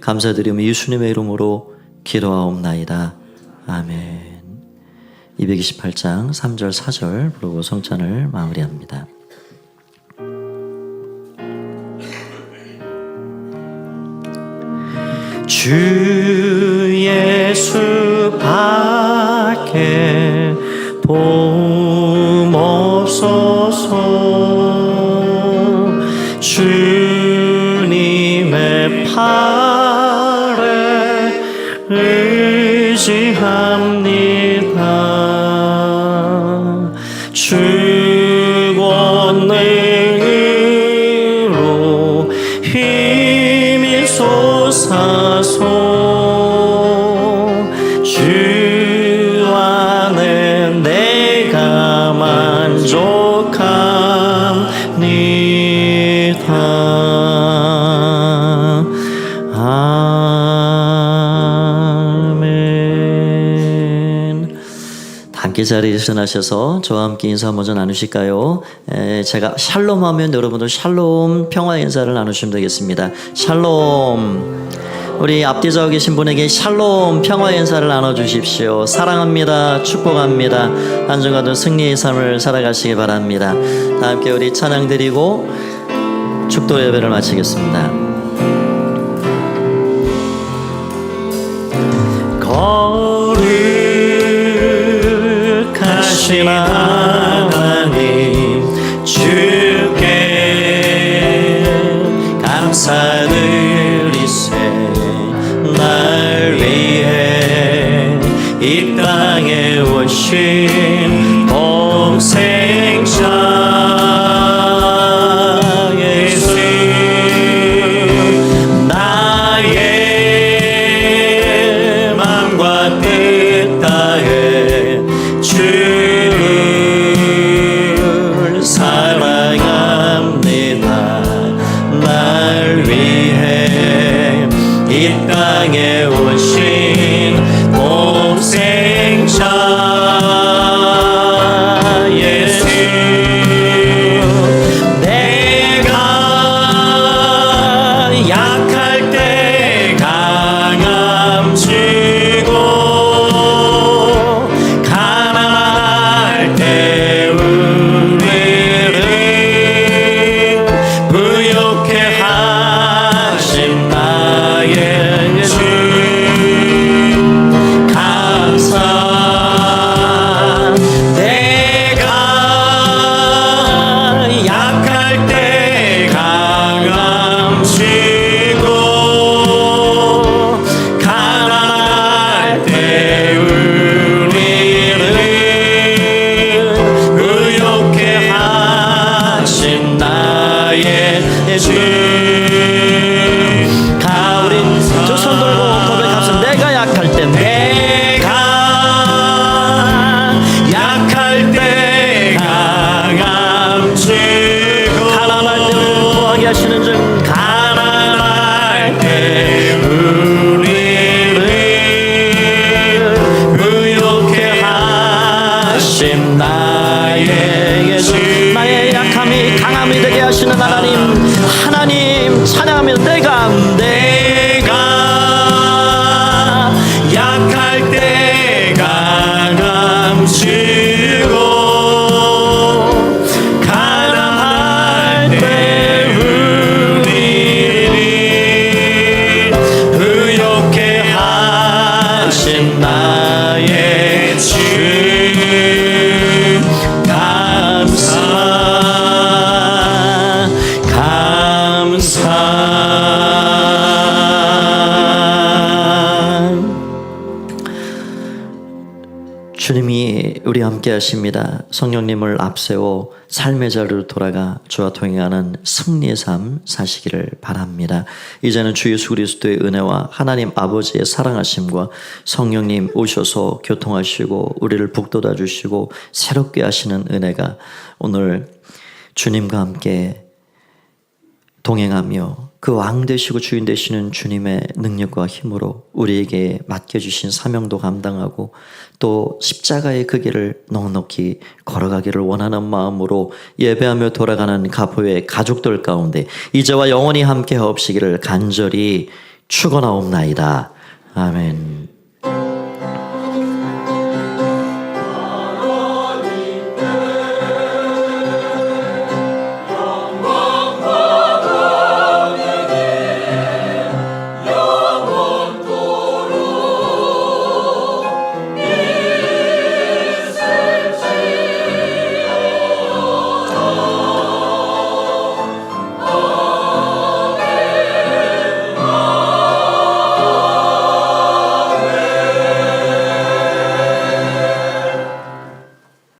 감사드리며 예수님의 이름으로 기도하옵나이다. 아멘. 228장 3절 4절 부르고 성찬을 마무리합니다. 주 예수 밖에 도움 없소서. 주님의 팔에 의지합니다. 주 권능으로 힘이 솟아서 주 안에 내가 만족합니다. 아멘. 다 함께 자리에 일어나셔서 저와 함께 인사 먼저 나누실까요? 제가 샬롬 하면 여러분도 샬롬 평화 인사를 나누시면 되겠습니다. 샬롬. 우리 앞뒤 저 계신 분에게 샬롬 평화 인사를 나눠주십시오. 사랑합니다. 축복합니다. 한 주간도 승리의 삶을 살아가시기 바랍니다. 다 함께 우리 찬양 드리고 축도 예배를 마치겠습니다. 거룩하신 하나님 주께 감사드리세. 날 위해 이 땅에 오신 동생자 예수, 나의 맘과 뜻 다해 주를 사랑합니다. 날 위해 이 땅에 오신 동생자 예수, 내가 약할 때 강함 주고 가난할 때 우리를 부욕해 하신 나의 주 감사. 내가 약할 때 강함 주고 가난할 때 우리를 의롭게 하신 나의 주. 우리 두 손 들고 고백합시다. 내가 약할 때, 내가 약할 때 강함 주고 가난할 때 구하게 하시는 중, 가난할 때 우리를 의롭게 하신 나의 예수. 나의 약함이 강함이 되게 하시는 하나님, 하나님 찬양합니다. 내가 약할 때 강함 주고 가난할 때 우리를 의롭게 하신 나의 주 감사. 주님이 우리 함께 하십니다. 성령님을 앞세워 삶의 자리로 돌아가 주와 동행하는 승리의 삶 사시기를 바랍니다. 이제는 주 예수 그리스도의 은혜와 하나님 아버지의 사랑하심과 성령님 오셔서 교통하시고 우리를 북돋아 주시고 새롭게 하시는 은혜가 오늘 주님과 함께 동행하며 그 왕 되시고 주인 되시는 주님의 능력과 힘으로 우리에게 맡겨주신 사명도 감당하고 또 십자가의 그 길을 넉넉히 걸어가기를 원하는 마음으로 예배하며 돌아가는 가포의 가족들 가운데 이제와 영원히 함께 하옵시기를 간절히 축원하옵나이다. 아멘.